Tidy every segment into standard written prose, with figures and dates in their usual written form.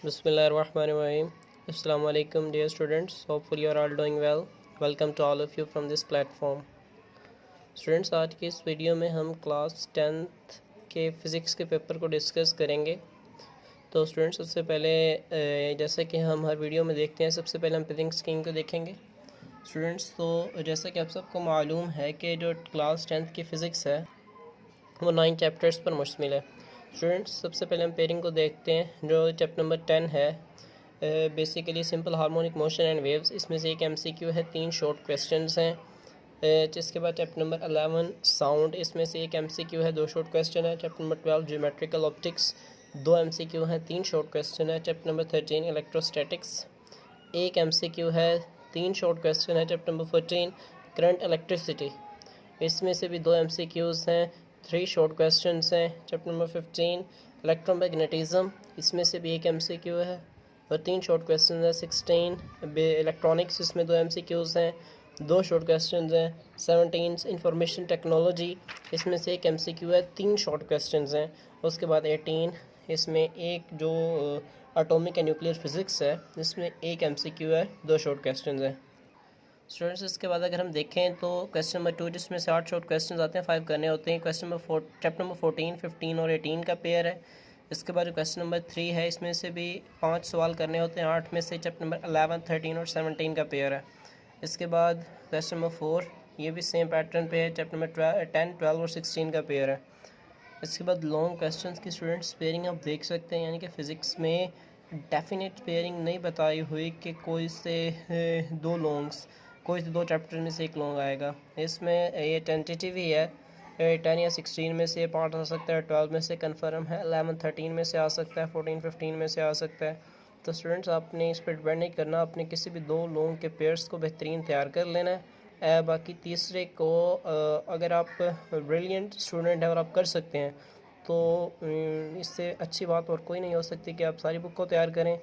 Bismillahirrahmanirrahim. Assalamu alaikum dear students. Hopefully you are all doing well. Welcome to all of you from this platform. Students, आज के इस video में हम class 10th के physics के paper को discuss करेंगे। तो स्टूडेंट्स, सबसे पहले जैसा कि हम हर वीडियो में देखते हैं, सबसे पहले हम पिरिंग स्कीम को देखेंगे। स्टूडेंट्स, तो जैसा कि आप सबको मालूम है कि जो क्लास 10th की फ़िज़िक्स है वो 9 चैप्टर्स पर मुश्तमिल है। स्टूडेंट्स, सबसे पहले हम पेयरिंग को देखते हैं। जो चैप्टर नंबर 10 है, basically simple harmonic motion and waves, इसमें से एक एमसीक्यू है, 3 शॉर्ट क्वेश्चंस हैं। जिसके बाद चैप्टर नंबर 11 साउंड, इसमें से एक एमसीक्यू है, 2 शॉर्ट क्वेश्चन है। Chapter number 12 geometrical optics, 2 MCQ हैं, 3 शॉर्ट क्वेश्चन है। चैप्टर नंबर 13 इलेक्ट्रोस्टैटिक्स, एक एमसीक्यू है, 3 शॉर्ट क्वेश्चन है। चैप्टर नंबर 14 करंट इलेक्ट्रिसिटी, इसमें से भी 2 एमसीक्यूज़ हैं, 3 शॉर्ट क्वेश्चंस हैं। चैप्टर नंबर 15 इलेक्ट्रोमैग्नेटिज्म, इसमें से भी एक एमसीक्यू है और 3 शॉर्ट क्वेश्चंस हैं। 16 इलेक्ट्रॉनिक्स, इसमें 2 एमसीक्यूज़ हैं, 2 शॉर्ट क्वेश्चंस हैं। 17 इंफॉर्मेशन टेक्नोलॉजी, इसमें से एक एमसीक्यू है, 3 शॉर्ट क्वेश्चंस हैं। उसके बाद 18, इसमें एक जो एटॉमिक एंड न्यूक्लियर फिज़िक्स है, इसमें एक एमसीक्यू है, 2 शॉर्ट क्वेश्चंस हैं। स्टूडेंट्स, इसके बाद अगर हम देखें तो क्वेश्चन नंबर 2, जिसमें से 8 शॉर्ट क्वेश्चन आते हैं, 5 करने होते हैं। क्वेश्चन नंबर 4 चैप्टर नंबर 14, 15 और 18 का पेयर है। इसके बाद क्वेश्चन नंबर 3 है, इसमें से भी 5 सवाल करने होते हैं, 8 में से। चैप्टर नंबर 11, 13 और 17 का पेयर है। इसके बाद क्वेश्चन नंबर 4, ये भी सेम पैटर्न पे है, चैप्टर नंबर 10, 12 और 16 का पेयर है। इसके बाद लॉन्ग क्वेश्चंस की स्टूडेंट्स पेयरिंग आप देख सकते हैं, यानी कि फ़िज़िक्स में डेफिनेट पेयरिंग नहीं बताई हुई कि कोई से 2 लॉन्ग्स, कोई से 2 चैप्टर में से एक लॉन्ग आएगा। इसमें ये टेंटेटिव ही है, 10 या 16 में से पार्ट आ सकता है, 12 में से कंफर्म है, 11 13 में से आ सकता है, 14 15 में से आ सकता है। तो स्टूडेंट्स, आपने इस पर डिपेंड नहीं करना, आपने किसी भी 2 लॉन्ग के पेयर्स को बेहतरीन तैयार कर लेना है। बाकी तीसरे को अगर आप ब्रिलियंट स्टूडेंट हैं और आप कर सकते हैं तो इससे अच्छी बात और कोई नहीं हो सकती कि आप सारी बुक को तैयार करें।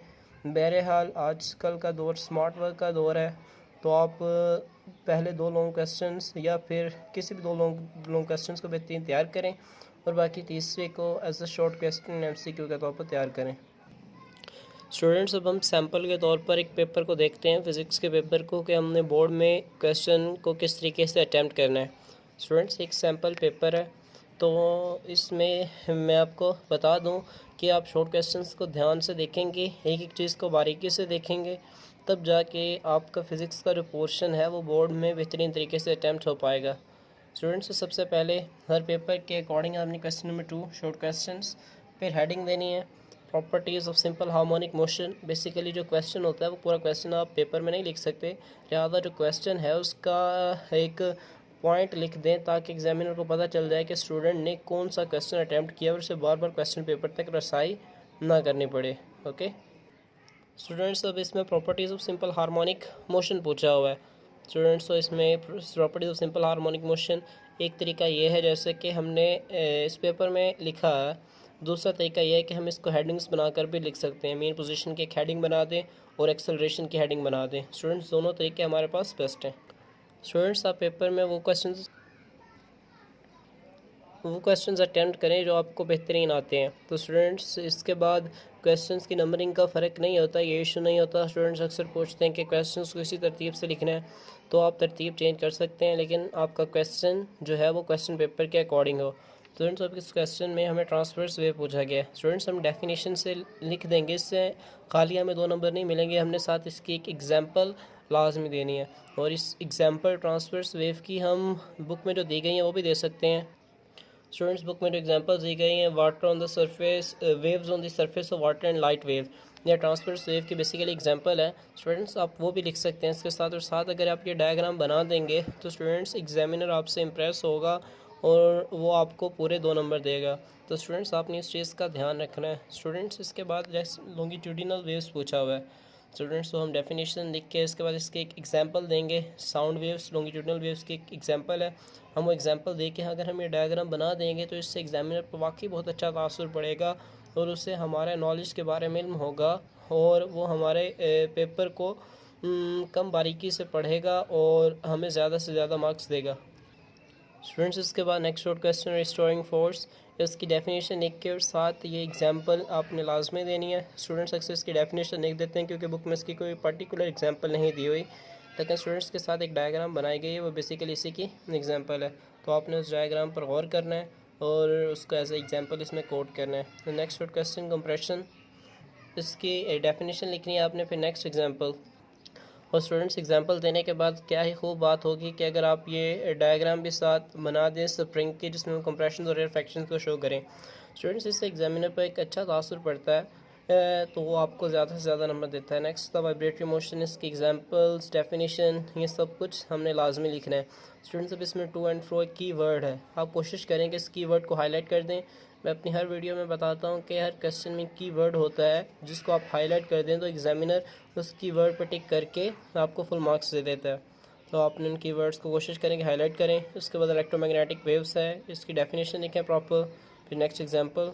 बहरहाल आजकल का दौर स्मार्ट वर्क का दौर है, तो आप पहले 2 लॉन्ग क्वेश्चंस या फिर किसी भी 2 लॉन्ग क्वेश्चंस को बेहतरीन तैयार करें और बाकी तीसरे को as a short question MCQ के तौर पर तैयार करें। स्टूडेंट्स, अब हम सैम्पल के तौर पर एक पेपर को देखते हैं, फ़िज़िक्स के पेपर को, कि हमने बोर्ड में क्वेश्चन को किस तरीके से अटैम्प्ट करना है। स्टूडेंट्स, एक सैम्पल पेपर है, तो इसमें मैं आपको बता दूं कि आप शॉर्ट क्वेश्चंस को ध्यान से देखेंगे, एक एक चीज़ को बारीकी से देखेंगे, तब जाके आपका फ़िज़िक्स का जो पोर्शन है वो बोर्ड में बेहतरीन तरीके से अटैम्प्ट हो पाएगा। स्टूडेंट्स, सबसे पहले हर पेपर के अकॉर्डिंग आपने क्वेश्चन नंबर 2 शॉर्ट क्वेश्चंस फिर हेडिंग देनी है, properties of simple harmonic motion. Basically जो क्वेश्चन होता है वो पूरा क्वेश्चन आप पेपर में नहीं लिख सकते, लिहाजा जो क्वेश्चन है उसका एक पॉइंट लिख दें ताकि एग्जामिनर को पता चल जाए कि स्टूडेंट ने कौन सा क्वेश्चन अटैम्प्ट किया और उसे बार बार क्वेश्चन पेपर तक रसाई ना करनी पड़े। ओके स्टूडेंट्स, अब इसमें properties of simple harmonic motion पूछा हुआ है। स्टूडेंट्स, तो इसमें properties of simple harmonic motion एक तरीका ये है जैसे कि हमने इस पेपर में लिखा है। दूसरा तरीका यह है कि हम इसको हेडिंग्स बनाकर भी लिख सकते हैं, मेन पोजीशन की एक हेडिंग बना दें और एक्सेलरेशन की हेडिंग बना दें। स्टूडेंट्स, दोनों तरीके हमारे पास बेस्ट हैं। स्टूडेंट्स, आप पेपर में वो क्वेश्चंस अटेम्प्ट करें जो आपको बेहतरीन आते हैं। तो स्टूडेंट्स, इसके बाद क्वेश्चंस की नंबरिंग का फ़र्क नहीं होता, ये इशू नहीं होता। स्टूडेंट्स अक्सर पूछते हैं कि क्वेश्चंस को इसी तरतीब से लिखना है, तो आप तरतीब चेंज कर सकते हैं, लेकिन आपका क्वेश्चन जो है वो क्वेश्चन पेपर के अकॉर्डिंग हो। स्टूडेंट्स, अब इस क्वेश्चन में हमें ट्रांसवर्स वेव पूछा गया है। स्टूडेंट्स, हम डेफिनेशन से लिख देंगे, इससे खाली हमें 2 नंबर नहीं मिलेंगे, हमने साथ इसकी एक एग्जाम्पल लाजमी देनी है, और इस एग्जाम्पल ट्रांसवर्स वेव की हम बुक में जो दी गई हैं वो भी दे सकते हैं। स्टूडेंट्स, बुक में जो एग्जांपल्स दी गई हैं, water on the surface, waves on the surface of water and light wave, या ट्रांसवर्स वेव की बेसिकली एग्जांपल है। स्टूडेंट्स, आप वो भी लिख सकते हैं इसके साथ, और साथ अगर आप ये डायग्राम बना देंगे तो स्टूडेंट्स एग्जामिनर आपसे इम्प्रेस होगा और वो आपको पूरे 2 नंबर देगा। तो स्टूडेंट्स, आपने इस चीज़ का ध्यान रखना है। स्टूडेंट्स, इसके बाद लॉन्गिट्यूडिनल वेव्स पूछा हुआ है। स्टूडेंट्स, तो हम डेफिनेशन लिख के इसके बाद इसके एक एग्जांपल देंगे। साउंड वेव्स लॉन्गिट्यूडिनल वेव्स की एक एग्जांपल है, हम वो एग्जांपल दे के अगर हम ये डायग्राम बना देंगे तो इससे एग्जामिनर पर वाकई बहुत अच्छा तासुर पड़ेगा और उससे हमारे नॉलेज के बारे में इल्म होगा और वो हमारे पेपर को कम बारीकी से पढ़ेगा और हमें ज़्यादा से ज़्यादा मार्क्स देगा। स्टूडेंट्स इसके बाद next short question restoring force, इसकी डेफिनेशन लिख के और साथ ये एग्जांपल आपने लाजमी देनी है। स्टूडेंट्स अक्सर इसकी डेफिनेशन लिख देते हैं क्योंकि बुक में इसकी कोई पर्टिकुलर एग्जांपल नहीं दी हुई, लेकिन स्टूडेंट्स के साथ एक डायग्राम बनाई गई है, वो बेसिकली इसी की एग्जांपल है। तो आपने उस डायग्राम पर गौर करना है और उसको एज ए एग्जांपल इसमें कोट करना है। नेक्स्ट शॉर्ट क्वेश्चन कंप्रेशन, इसकी डेफिनेशन लिखनी है आपने, फिर नेक्स्ट एग्जांपल। और स्टूडेंट्स एग्जांपल देने के बाद क्या ही खूब बात होगी कि अगर आप ये डायग्राम भी साथ बना दें स्प्रिंग की, जिसमें हम कंप्रेशन और रिफ्रैक्शन को शो करें। स्टूडेंट्स इससे एग्जामिनर पर एक अच्छा तासुर पड़ता है, तो वो आपको ज़्यादा से ज़्यादा नंबर देता है। नेक्स्ट द वाइब्रेटरी मोशन, इसकी एग्जांपल्स, डेफिनेशन, ये सब कुछ हमने लाजमी लिखना है। स्टूडेंट्स अब इसमें टू एंड फ्रो एक की वर्ड है, आप कोशिश करें कि इस की वर्ड को हाईलाइट कर दें। मैं अपनी हर वीडियो में बताता हूँ कि हर क्वेश्चन में की वर्ड होता है जिसको आप हाईलाइट कर दें तो एग्जामिनर उस की वर्ड पर टिक करके आपको फुल मार्क्स दे देता है। तो आपने उन की वर्ड्स को कोशिश करें कि हाईलाइट करें। उसके बाद इलेक्ट्रोमैग्नेटिक वेव्स है, इसकी डेफिनेशन लिखें प्रॉपर, फिर नेक्स्ट एग्जांपल।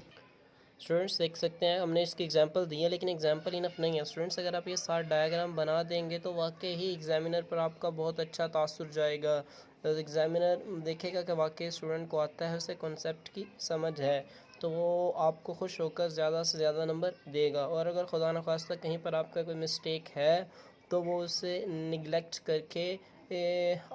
स्टूडेंट्स देख सकते हैं हमने इसकी एग्जांपल दी है, लेकिन एग्जांपल इनफ नहीं है। स्टूडेंट्स अगर आप ये सारा डायग्राम बना देंगे तो वाकई ही एग्जामिनर पर आपका बहुत अच्छा तासुर जाएगा। एग्जामिनर देखेगा कि वाकई स्टूडेंट को आता है, उसे कॉन्सेप्ट की समझ है, तो वो आपको खुश होकर ज़्यादा से ज़्यादा नंबर देगा। और अगर खुदा न खास्ता कहीं पर आपका कोई मिस्टेक है तो वो उसे निगलेक्ट करके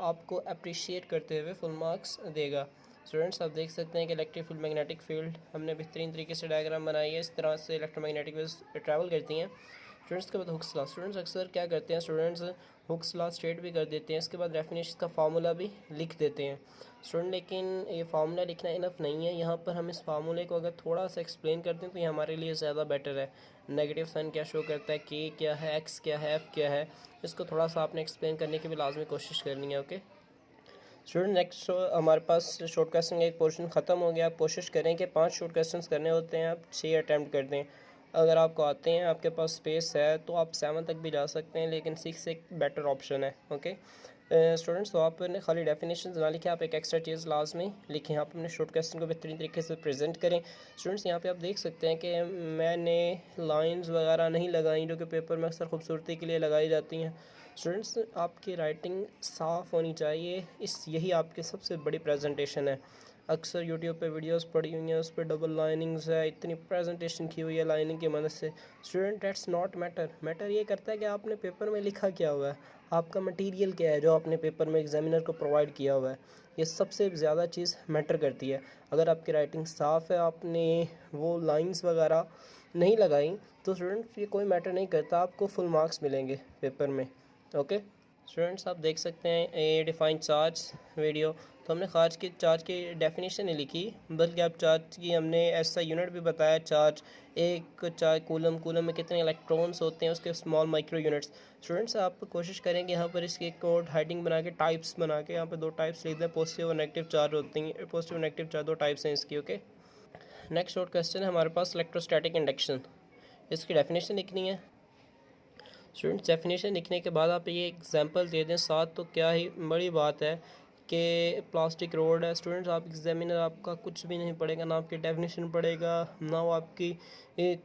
आपको अप्रिशिएट करते हुए फुल मार्क्स देगा। स्टूडेंट्स आप देख सकते हैं कि इलेक्ट्रिक फील्ड मैग्नेटिक फील्ड हमने बेहतरीन तरीके से डायग्राम बनाई है, इस तरह से इलेक्ट्रोमैग्नेटिक वेव्स ट्रैवल करती हैं। स्टूडेंट्स के बाद हुक्स लॉ, स्टूडेंट्स अक्सर क्या करते हैं, स्टूडेंट्स हुक्स लॉ स्टेट भी कर देते हैं, इसके बाद डेफिनेशन का फार्मूला भी लिख देते हैं स्टूडेंट। लेकिन ये फार्मूला लिखना इनफ नहीं है, यहाँ पर हम इस फार्मूले को अगर थोड़ा सा एक्सप्लेन करते हैं तो ये हमारे लिए ज़्यादा बेटर है। नेगेटिव साइन क्या शो करता है, के क्या है, एक्स क्या है, एफ क्या है, इसको थोड़ा सा आपने एक्सप्लेन करने की भी लाजमी कोशिश करनी है। ओके स्टूडेंट नेक्स्ट हमारे पास शॉर्ट क्वेश्चन का एक पोर्शन ख़त्म हो गया। आप कोशिश करें कि 5 शॉर्ट क्वेश्चंस करने होते हैं, आप 6 अटैम्प्ट कर दें। अगर आपको आते हैं, आपके पास स्पेस है, तो आप 7 तक भी जा सकते हैं, लेकिन 6 एक बेटर ऑप्शन है। ओके स्टूडेंट्स, तो आपने खाली डेफिनेशन ना लिखें, आप एक एक्स्ट्रा चीज़ लाजमी लिखें, आप अपने शॉर्ट क्वेश्चन को बेहतरीन तरीके से प्रेजेंट करें। स्टूडेंट्स यहाँ पे आप देख सकते हैं कि मैंने लाइंस वगैरह नहीं लगाई जो कि पेपर में अक्सर खूबसूरती के लिए लगाई जाती हैं। स्टूडेंट्स आपकी राइटिंग साफ़ होनी चाहिए, यही आपकी सबसे बड़ी प्रेजेंटेशन है। अक्सर यूट्यूब पे वीडियोस पड़ी हुई हैं, उस पर डबल लाइनिंग्स है, इतनी प्रेजेंटेशन की हुई है लाइनिंग की मदद से। Student that's not matter, matter ये करता है कि आपने पेपर में लिखा क्या हुआ है, आपका मटेरियल क्या है जो आपने पेपर में एग्जामिनर को प्रोवाइड किया हुआ है, ये सबसे ज़्यादा चीज़ मैटर करती है। अगर आपकी राइटिंग साफ़ है, आपने वो लाइंस वगैरह नहीं लगाई, तो स्टूडेंट ये कोई मैटर नहीं करता, आपको फुल मार्क्स मिलेंगे पेपर में। ओके स्टूडेंट्स आप देख सकते हैं ए डिफाइन चार्ज वीडियो, तो हमने खार्ज की चार्ज की डेफिनेशन नहीं लिखी, बल्कि आप चार्ज की हमने ऐसा यूनिट भी बताया। चार्ज एक चार्ज कूलम में कितने इलेक्ट्रॉन्स होते हैं, उसके स्मॉल माइक्रो यूनिट्स। स्टूडेंट्स आप कोशिश करेंगे यहाँ पर इसकी एक कोड हेडिंग बना के टाइप्स बना के यहाँ पर 2 टाइप्स लिख दें, पॉजिटिव और नेगेटिव चार्ज होती हैं, पॉजिटिव और नेगेटिव चार्ज 2 टाइप्स हैं इसकी। ओके नेक्स्ट शॉर्ट क्वेश्चन है हमारे पास इलेक्ट्रोस्टैटिक इंडक्शन, इसकी डेफिनेशन लिखनी है। स्टूडेंट्स डेफिनेशन लिखने के बाद आप ये एग्जांपल दे दें साथ, तो क्या ही बड़ी बात है कि प्लास्टिक रोड है। स्टूडेंट्स आप एग्जामिनर आपका कुछ भी नहीं पढ़ेगा, ना आपकी डेफिनेशन पढ़ेगा, ना वो आपकी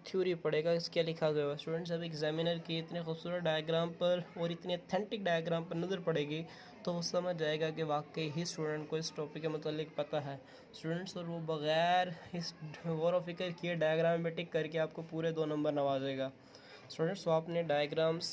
थ्योरी पढ़ेगा, इस क्या लिखा गया है। स्टूडेंट्स अब एग्जामिनर की इतने खूबसूरत डायग्राम पर और इतने अथेंटिक डायग्राम पर नज़र पड़ेगी तो वो समझ जाएगा कि वाकई ही स्टूडेंट को इस टॉपिक के मतलब पता है। स्टूडेंट्स और वो बग़ैर इस गौर व फिक्र किए डायग्राम में टिक करके आपको पूरे 2 नंबर नवाजेगा। स्टूडेंट्स तो आपने डायग्राम्स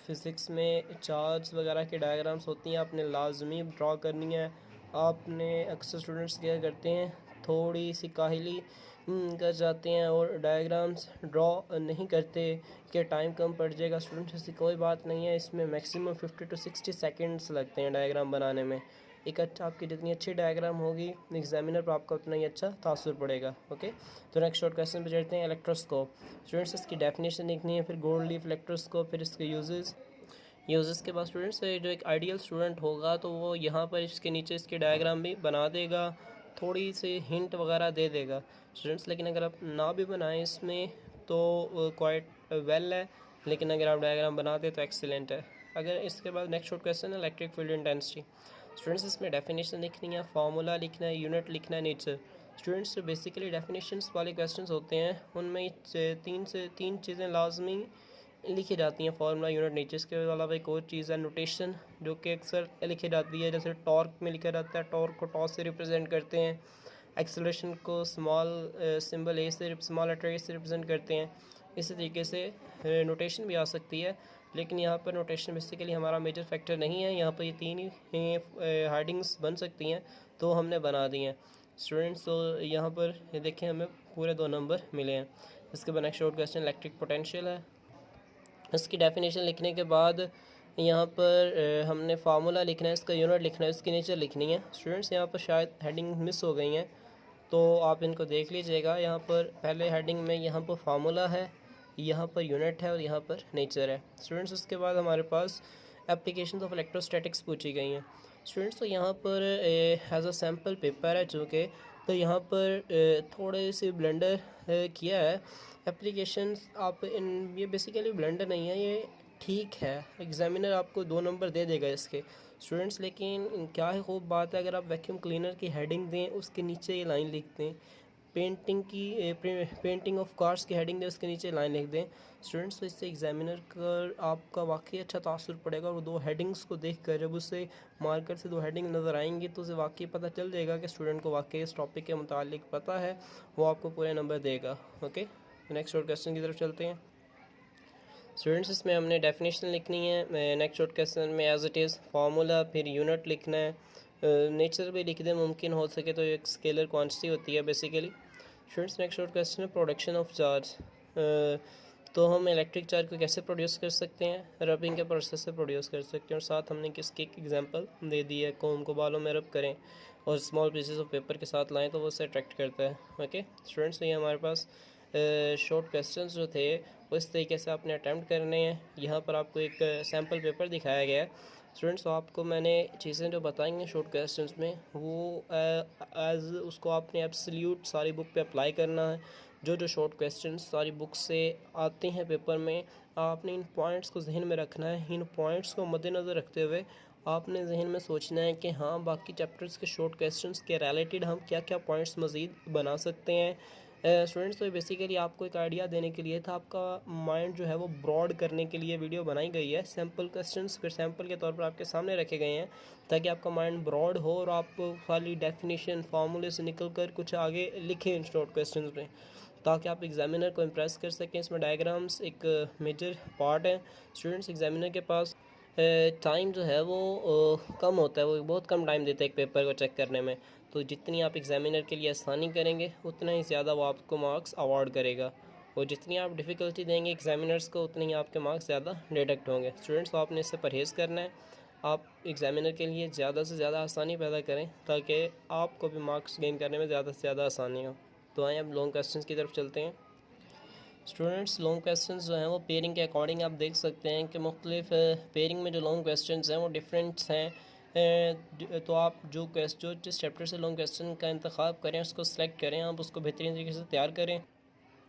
फ़िज़िक्स में चार्ज वगैरह के डायग्राम्स होती हैं, आपने लाजमी ड्रॉ करनी है। आपने अक्सर स्टूडेंट्स क्या करते हैं, थोड़ी सी काहली कर जाते हैं और डायग्राम्स ड्रॉ नहीं करते कि टाइम कम पड़ जाएगा। स्टूडेंट्स ऐसी कोई बात नहीं है, इसमें मैक्सिमम 50 to 60 सेकेंड्स लगते हैं डायग्राम बनाने में। एक अच्छा आपकी जितनी अच्छी डायग्राम होगी एग्जामिनर पर आपका उतना ही अच्छा तासुर पड़ेगा। ओके तो नेक्स्ट शॉर्ट क्वेश्चन पे चलते हैं। इलेक्ट्रोस्कोप, स्टूडेंट्स इसकी डेफिनेशन लिखनी है, फिर गोल्ड लीफ इलेक्ट्रोस्कोप, फिर इसके यूजेस के बाद स्टूडेंट्स जो एक आइडियल स्टूडेंट होगा तो वो यहाँ पर इसके नीचे इसके डायग्राम भी बना देगा, थोड़ी सी हिंट वगैरह दे देगा स्टूडेंट्स। लेकिन अगर आप ना भी बनाएं इसमें तो क्वाइट वेल है, लेकिन अगर आप डायग्राम बनाते तो एक्सीलेंट है। अगर इसके बाद नेक्स्ट शॉर्ट क्वेश्चन है इलेक्ट्रिक फील्ड इंटेंसिटी। स्टूडेंट्स इसमें डेफिनेशन लिखनी है, फार्मूला लिखना है, यूनिट लिखना है, नेचर। स्टूडेंट्स जो बेसिकली डेफिनेशंस वाले क्वेश्चंस होते हैं उनमें तीन चीज़ें लाजमी लिखी जाती हैं, फार्मूला, यूनिट, नेचर। इसके अलावा एक और चीज़ है नोटेशन, जो कि अक्सर लिखी जाती है। जैसे टॉर्क में लिखा जाता है, टॉर्क को टॉस से रिप्रेजेंट करते हैं। एक्सेलरेशन को स्मॉल सिंबल ए से, स्मॉल लेटर ए से रिप्रेजेंट करते हैं। इसी तरीके से नोटेशन भी आ सकती है, लेकिन यहाँ पर नोटेशन बेसिकली हमारा मेजर फैक्टर नहीं है। यहाँ पर ये तीन ही हेडिंग्स बन सकती हैं, तो हमने बना दी हैं स्टूडेंट्स। तो यहाँ पर ये देखें, हमें पूरे 2 नंबर मिले हैं। इसके बाद next short question electric potential है। इसकी डेफिनेशन लिखने के बाद यहाँ पर हमने फार्मूला लिखना है, इसका यूनिट लिखना है, इसकी नेचर लिखनी है। स्टूडेंट्स यहाँ पर शायद हेडिंग मिस हो गई हैं, तो आप इनको देख लीजिएगा। यहाँ पर पहले हेडिंग में यहाँ पर फार्मूला है, यहाँ पर यूनिट है और यहाँ पर नेचर है स्टूडेंट्स। उसके बाद हमारे पास एप्लीकेशन ऑफ इलेक्ट्रोस्टैटिक्स पूछी गई हैं स्टूडेंट्स। तो यहाँ पर एज अ सैम्पल पेपर है चूँकि, तो यहाँ पर थोड़े से ब्लेंडर किया है एप्लीकेशंस। आप इन ये बेसिकली ब्लेंडर नहीं है, ये ठीक है। एग्जामिनर आपको 2 नंबर दे देगा इसके स्टूडेंट्स, लेकिन क्या है खूब बात है, अगर आप वैक्यूम क्लीनर की हेडिंग दें, उसके नीचे ये लाइन लिख दें। पेंटिंग ऑफ कार्स की हेडिंग दें, उसके नीचे लाइन लिख दें स्टूडेंट्स, तो इससे एग्जामिनर का आपका वाकई अच्छा तासुर पड़ेगा। और 2 हेडिंग्स को देख कर जब उससे मार्कर से 2 हेडिंग नज़र आएंगी, तो उसे वाकई पता चल जाएगा कि स्टूडेंट को वाकई इस टॉपिक के मुतालिक पता है, वो आपको पूरे नंबर देगा। ओके, नेक्स्ट शॉर्ट क्वेश्चन की तरफ चलते हैं स्टूडेंट्स। इसमें हमने डेफिनेशन लिखनी है। नेक्स्ट शॉर्ट क्वेश्चन में एज इट इज़ फार्मूला, फिर यूनिट लिखना है, नेचर भी लिख दें मुमकिन हो सके तो। एक स्केलर क्वांटिटी होती है basically students. Next short question है प्रोडक्शन ऑफ चार्ज। तो हम इलेक्ट्रिक चार्ज को कैसे प्रोड्यूस कर सकते हैं, रबिंग के प्रोसेस से प्रोड्यूस कर सकते हैं। और साथ हमने किसकी एग्जांपल दे दी है, कोम को बालों में रब करें और स्मॉल पीसेस ऑफ पेपर के साथ लाएं तो वो उससे अट्रैक्ट करता है। ओके स्टूडेंट्स, ये हमारे पास शॉर्ट क्वेश्चंस जो थे वो इस तरीके से आपने अटैम्प्ट करने हैं। यहाँ पर आपको एक सैम्पल पेपर दिखाया गया है स्टूडेंट्स। तो आपको मैंने चीज़ें जो बताएंगे शॉर्ट क्वेश्चंस में, वो एज उसको आपने एब्सोल्यूट सारी बुक पे अप्लाई करना है। जो शॉर्ट क्वेश्चंस सारी बुक से आते हैं पेपर में, आपने इन पॉइंट्स को जहन में रखना है। इन पॉइंट्स को मद्देनज़र रखते हुए आपने जहन में सोचना है कि हाँ, बाकी चैप्टर्स के शॉर्ट क्वेश्चंस के रिलेटेड हम क्या क्या पॉइंट्स मज़ीद बना सकते हैं स्टूडेंट्स। तो बेसिकली आपको एक आइडिया देने के लिए था, आपका माइंड जो है वो ब्रॉड करने के लिए वीडियो बनाई गई है। सैम्पल क्वेश्चंस फिर सैम्पल के तौर पर आपके सामने रखे गए हैं, ताकि आपका माइंड ब्रॉड हो और आप खाली डेफिनेशन फार्मूले से निकल कर कुछ आगे लिखें इन शॉर्ट क्वेश्चंस में, ताकि आप एग्जामिनर को इम्प्रेस कर सकें। इसमें डायग्राम्स एक मेजर पार्ट है स्टूडेंट्स। एग्जामिनर के पास टाइम जो है वो कम होता है, वो बहुत कम टाइम देता है एक पेपर को चेक करने में। तो जितनी आप एग्जामिनर के लिए आसानी करेंगे, उतना ही ज़्यादा वो आपको मार्क्स अवार्ड करेगा। और जितनी आप डिफ़िकल्टी देंगे एग्जामिनर्स को, उतने ही आपके मार्क्स ज़्यादा डिडक्ट होंगे स्टूडेंट्स। तो आपने इससे परहेज़ करना है। आप एग्जामिनर के लिए ज़्यादा से ज़्यादा आसानी पैदा करें, ताकि आपको भी मार्क्स गेन करने में ज़्यादा से ज़्यादा आसानी हो। तो आइए अब लॉन्ग क्वेश्चन की तरफ चलते हैं स्टूडेंट्स। लॉन्ग क्वेश्चंस जो हैं वो पेयरिंग के अकॉर्डिंग आप देख सकते हैं कि मुख्तलिफ पेयरिंग में जो लॉन्ग क्वेश्चंस हैं वो डिफरेंट्स हैं। तो आप जो जिस चैप्टर से लॉन्ग क्वेश्चन का इंतखाब करें, उसको सेलेक्ट करें, आप उसको बेहतरीन तरीके से तैयार करें।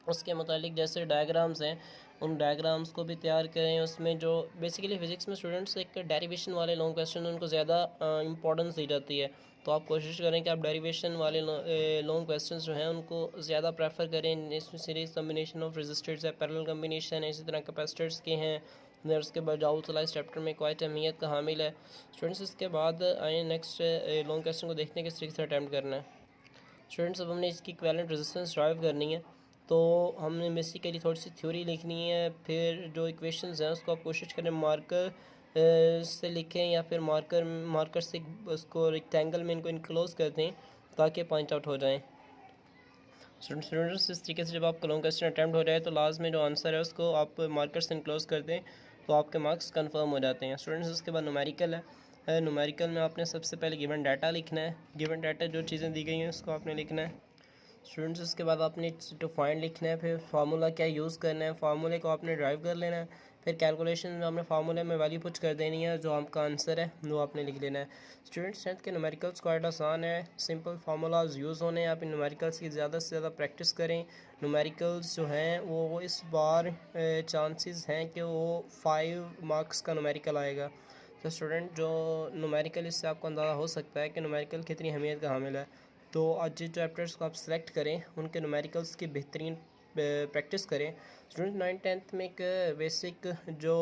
उसके मुतालिक जैसे डायग्राम्स हैं, उन डायग्राम्स को भी तैयार करें। उसमें जो बेसिकली फ़िज़िक्स में स्टूडेंट्स एक डेरिवेशन वाले लॉन्ग क्वेश्चन उनको ज़्यादा इंपॉर्टेंस दी जाती है, तो आप कोशिश करें कि आप डेरिवेशन वाले लॉन्ग क्वेश्चंस जो हैं उनको ज़्यादा प्रेफर करें। इसमें सीरीज कम्बिनेशन ऑफ रेजिस्टर्स है, पैरेलल कम्बिनेशन है, इसी तरह कैपेसिटर्स के हैं। फिर उसके बाद जाउल सलाइस चैप्टर में क्वाइट अहमियत का हामिल है स्टूडेंट्स। इसके बाद आए नेक्स्ट लॉन्ग क्वेश्चन को देखने के किस तरीके से अटैम्प्ट करना है स्टूडेंट्स। अब हमने इसकी इक्विवेलेंट रेजिस्टेंस ड्राइव करनी है, तो हमने बेसिकली थोड़ी सी थ्योरी लिखनी है। फिर जो इक्वेशंस हैं उसको आप कोशिश करें मार्कर से लिखें, या फिर मार्कर से उसको रेक्टेंगल में इनको इनक्लोज कर दें, ताकि पॉइंट आउट हो जाएं स्टूडेंट्स। इस तरीके से जब आपका लॉन्ग क्वेश्चन अटैम्प्ट हो जाए, तो लास्ट में जो आंसर है उसको आप मार्कर से इनक्लोज कर दें, तो आपके मार्क्स कंफर्म हो जाते हैं स्टूडेंट्स। उसके बाद न्यूमेरिकल है। न्यूमेरिकल में आपने सबसे पहले गिवन डाटा लिखना है। गिवन डाटा जो चीज़ें दी गई हैं उसको आपने लिखना है स्टूडेंट्स। उसके बाद आपने टू फाइंड लिखना है, फिर फार्मूला क्या यूज़ करना है, फार्मूले को आपने ड्राइव कर लेना है। फिर कैलकुलेशन में आपने फार्मूले में वैल्यू पुट कर देनी है, जो आपका आंसर है वो आपने लिख लेना है स्टूडेंट्स। टेंथ के न्यूमेरिकल्स क्वाइट आसान है, सिंपल फार्मूलाज यूज़ होने हैं। आप इन न्यूमेरिकल्स की ज़्यादा से ज़्यादा प्रैक्टिस करें। न्यूमेरिकल्स जो हैं वो इस बार चांसेस हैं कि वो 5 मार्क्स का न्यूमेरिकल आएगा। तो स्टूडेंट, जो न्यूमेरिकल, इससे आपको अंदाज़ा हो सकता है कि न्यूमेरिकल कितनी अहमियत का हामिल है। तो आज जिन चैप्टर्स को आप सेलेक्ट करें, उनके न्यूमेरिकल्स की बेहतरीन प्रैक्टिस करें। स्टूडेंट 9th-10th में एक बेसिक जो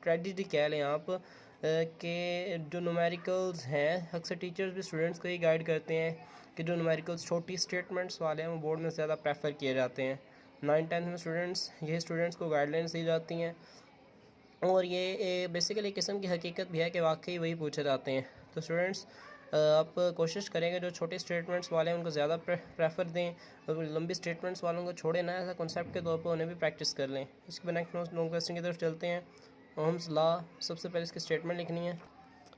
ट्रेडिडी कह लें आप कि जो न्यूमेरिकल्स हैं, अक्सर टीचर्स भी स्टूडेंट्स को ही गाइड करते हैं कि जो न्यूमेरिकल्स छोटी स्टेटमेंट्स वाले हैं वो बोर्ड में ज़्यादा प्रेफर किए जाते हैं। 9th-10th में स्टूडेंट्स को गाइडलाइंस दी जाती हैं और ये बेसिकली किस्म की हकीकत भी है कि वाकई वही पूछे जाते हैं। तो स्टूडेंट्स आप कोशिश करेंगे जो छोटे स्टेटमेंट्स वाले हैं उनको ज़्यादा प्रेफर दें और लंबी स्टेटमेंट्स वालों को छोड़े ना, ऐसा कॉन्सेप्ट के तौर पर उन्हें भी प्रैक्टिस कर लें। इसके बाद नेक्स्ट लॉन्ग क्वेश्चन की तरफ चलते हैं। ओम्स लॉ, सबसे पहले इसकी स्टेटमेंट लिखनी है।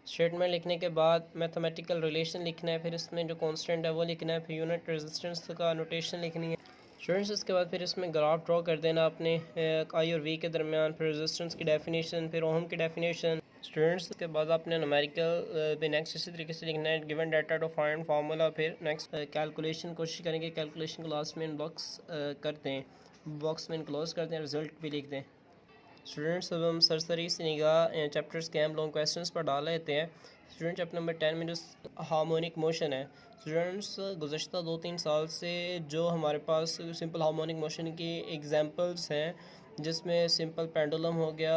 स्टेटमेंट लिखने के बाद मैथमेटिकल रिलेशन लिखना है, फिर इसमें जो कांस्टेंट है वो लिखना है, फिर यूनिट रेजिस्टेंस का नोटेशन लिखनी है। स्टूडेंट्स इसके बाद फिर इसमें ग्राफ ड्रॉ कर देना अपने आई और वी के दरमियान, फिर रेजिस्टेंस की डेफिनेशन, फिर ओम की डेफिनेशन। स्टूडेंट्स के बाद आपने न्यूमेरिकल भी नेक्स्ट इसी तरीके से लिखना है, given data to find formula, फिर नेक्स्ट कैलकुलेशन कोशिश करेंगे कैलकुलेशन को लास्ट में बॉक्स करते हैं, बॉक्स में क्लोज करते हैं, रिजल्ट भी लिख दें। स्टूडेंट्स अब हम सरसरी से निगाह चैप्टर्स के हम लॉन्ग क्वेश्चंस पर डाल लेते हैं। स्टूडेंट चैप्टर नंबर 10 में जो हार्मोनिक मोशन है, स्टूडेंट्स गुज़श्ता 2-3 साल से जो हमारे पास सिंपल हार्मोनिक मोशन की एग्जांपल्स हैं, जिसमें सिंपल पेंडुलम हो गया,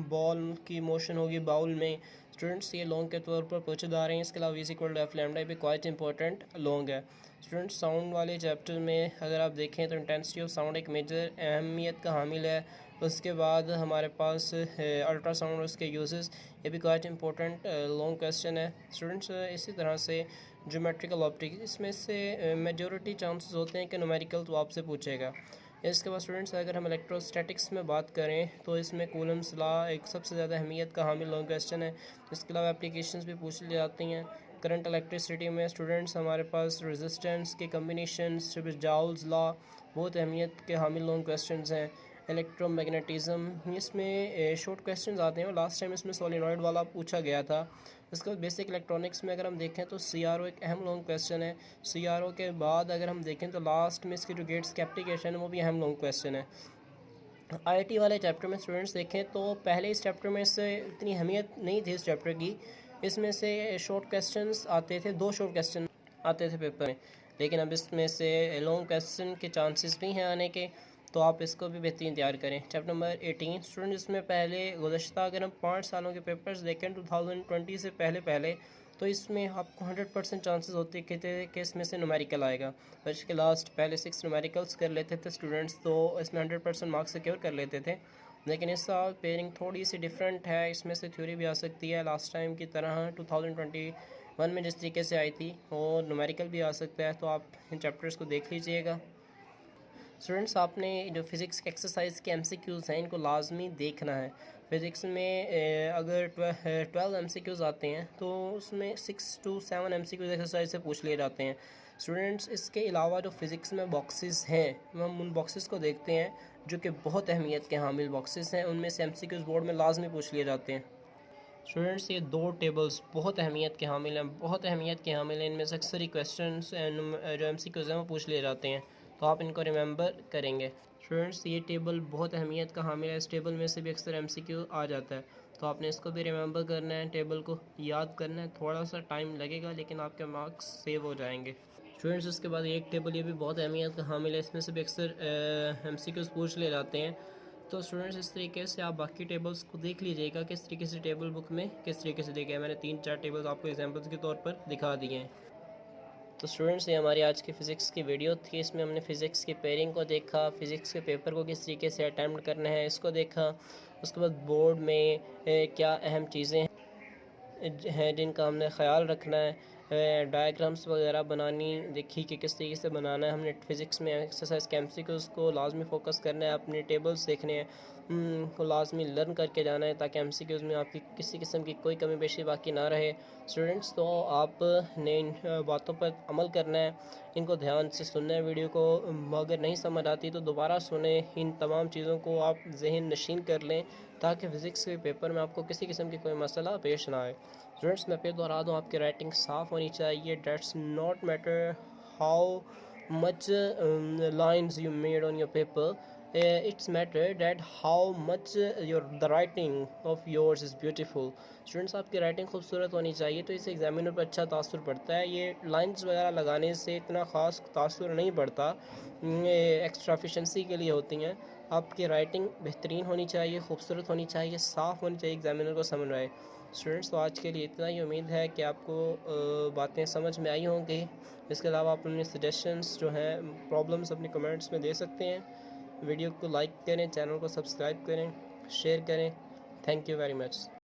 बॉल की मोशन होगी बाउल में, स्टूडेंट्स ये लॉन्ग के तौर पर पूछे जा रहे हैं। इसके अलावा v equal to f lambda भी क्वाइट इंपॉर्टेंट लॉन्ग है। स्टूडेंट्स साउंड वाले चैप्टर में अगर आप देखें तो इंटेंसिटी ऑफ साउंड एक मेजर अहमियत का हामिल है। उसके बाद हमारे पास अल्ट्रासाउंड और उसके यूजेस, ये भी क्वाइट इंपॉर्टेंट लॉन्ग क्वेश्चन है। स्टूडेंट्स इसी तरह से ज्योमेट्रिकल ऑप्टिक्स, इसमें से मेजॉरिटी चांसेस होते हैं कि न्यूमेरिकल तो आपसे पूछेगा। इसके बाद स्टूडेंट्स अगर हम इलेक्ट्रोस्टैटिक्स में बात करें तो इसमें कूलम्स लॉ एक सबसे ज़्यादा अहमियत का हामिल लॉन्ग क्वेश्चन है। इसके अलावा एप्लीकेशंस भी पूछ ली जाती हैं। करंट इलेक्ट्रिसिटी में स्टूडेंट्स हमारे पास रेजिस्टेंस के कम्बिनेशन, जाउल्स लॉ बहुत अहमियत के हामिल लॉन्ग क्वेश्चंस हैं। इलेक्ट्रोमैग्नेटिज्म, इसमें शॉर्ट क्वेश्चंस आते हैं और लास्ट टाइम इसमें सोलिनॉइड वाला पूछा गया था। इसके बाद बेसिक इलेक्ट्रॉनिक्स में अगर हम देखें तो CRO एक अहम लॉन्ग क्वेश्चन है। CRO के बाद अगर हम देखें तो लास्ट में इसकी जो गेट्स की एप्लीकेशन है वो भी अहम लॉन्ग क्वेश्चन है। IIT वाले चैप्टर में स्टूडेंट्स देखें तो पहले इस चैप्टर में इससे इतनी अहमियत नहीं थी इस चैप्टर की। इसमें से शॉर्ट क्वेश्चंस आते थे, 2 शॉर्ट क्वेश्चन आते थे पेपर में, लेकिन अब इसमें से लॉन्ग क्वेश्चन के चांसेस भी हैं आने के, तो आप इसको भी बेहतरीन तैयार करें। चैप्टर नंबर 18 स्टूडेंट, इसमें पहले गुज़श्ता अगर हम 5 सालों के पेपर्स देखें 2020 से पहले तो इसमें आपको 100% चांसेस होते थे कि इसमें से न्यूमेरिकल आएगा। और इसके लास्ट पहले 6 न्यूमेरिकल्स कर लेते थे स्टूडेंट्स, तो इसमें 100% मार्क्स सिक्योर कर लेते थे। लेकिन इस साल पेयरिंग थोड़ी सी डिफरेंट है, इसमें से थ्योरी भी आ सकती है लास्ट टाइम की तरह 2021 में जिस तरीके से आई थी, और न्यूमेरिकल भी आ सकता है, तो आप इन चैप्टर्स को देख लीजिएगा। स्टूडेंट्स आपने जो फ़िज़िक्स के एक्सरसाइज के MCQs हैं इनको लाजमी देखना है। फ़िज़िक्स में अगर 12 MCQs आते हैं तो उसमें 6 to 7 MCQs एक्सरसाइज से पूछ लिए जाते हैं। स्टूडेंट्स इसके अलावा जो फ़िज़िक्स में बॉक्सेस हैं, हम उन बॉक्सेस को देखते हैं जो कि बहुत अहमियत के हामिल बॉक्सेस हैं, उनमें से MCQs बोर्ड में लाजमी पूछ लिए जाते हैं। स्टूडेंट्स ये 2 टेबल्स बहुत अहमियत के हामिल हैं, बहुत अहमियत के हामिल हैं। इनमें से अक्सर ही क्वेश्चन जो MCQs हैं वो पूछ लिए जाते हैं, तो आप इनको रिमेंबर करेंगे। स्टूडेंट्स ये टेबल बहुत अहमियत का हामिल है, इस टेबल में से भी अक्सर MCQ आ जाता है, तो आपने इसको भी रिमेंबर करना है, टेबल को याद करना है। थोड़ा सा टाइम लगेगा लेकिन आपके मार्क्स सेव हो जाएंगे। स्टूडेंट्स उसके बाद एक टेबल ये भी बहुत अहमियत का हामिल है, इसमें से भी अक्सर MCQs पूछ ले जाते हैं। तो स्टूडेंट्स इस तरीके से आप बाकी टेबल्स को देख लीजिएगा किस तरीके से टेबल बुक में किस तरीके से दिखे हैं। मैंने 3-4 टेबल्स आपको एग्जांपल्स के तौर पर दिखा दिए हैं। तो स्टूडेंट्स ये हमारी आज की फ़िज़िक्स की वीडियो थी। इसमें हमने फ़िज़िक्स की पेयरिंग को देखा, फ़िज़िक्स के पेपर को किस तरीके से अटैम्प्ट करना है इसको देखा। उसके बाद बोर्ड में क्या अहम चीज़ें हैं जिनका हमने ख्याल रखना है, डायग्राम्स वगैरह बनानी देखी कि किस तरीके से बनाना है। हमने फ़िज़िक्स में एक्सरसाइज के MCQs को लाजमी फ़ोकस करना है, अपने टेबल्स देखने हैं, को लाजमी लर्न करके जाना है ताकि MCQs में आपकी किसी किस्म की कोई कमी पेशी बाकी ना रहे। स्टूडेंट्स तो आपने इन बातों पर अमल करना है, इनको ध्यान से सुनना है वीडियो को। अगर नहीं समझ आती तो दोबारा सुने, इन तमाम चीज़ों को आप जहन नशीन कर लें ताकि फ़िज़िक्स के पेपर में आपको किसी किस्म की कोई मसला पेश ना आए। स्टूडेंट्स मैं फिर दोहरा दूँ, आपकी राइटिंग साफ़ होनी चाहिए। That's not matter how much lines you made on your paper, it's matter that how much the writing of yours is beautiful. Students, आपकी राइटिंग खूबसूरत होनी चाहिए तो इससे एग्जामिनर पर अच्छा तासुर पड़ता है। ये लाइंस वगैरह लगाने से इतना ख़ास तासुर नहीं पड़ता, एक्स्ट्रा एफिशिएंसी के लिए होती हैं। आपकी राइटिंग बेहतरीन होनी चाहिए, खूबसूरत होनी चाहिए, साफ़ होनी चाहिए, एग्जामिनर को समझ आए। स्टूडेंट्स, तो आज के लिए इतना ही। उम्मीद है कि आपको बातें समझ में आई होंगी। इसके अलावा आप अपने सजेशंस जो हैं, प्रॉब्लम्स अपने कमेंट्स में दे सकते हैं। वीडियो को लाइक करें, चैनल को सब्सक्राइब करें, शेयर करें। Thank you very much.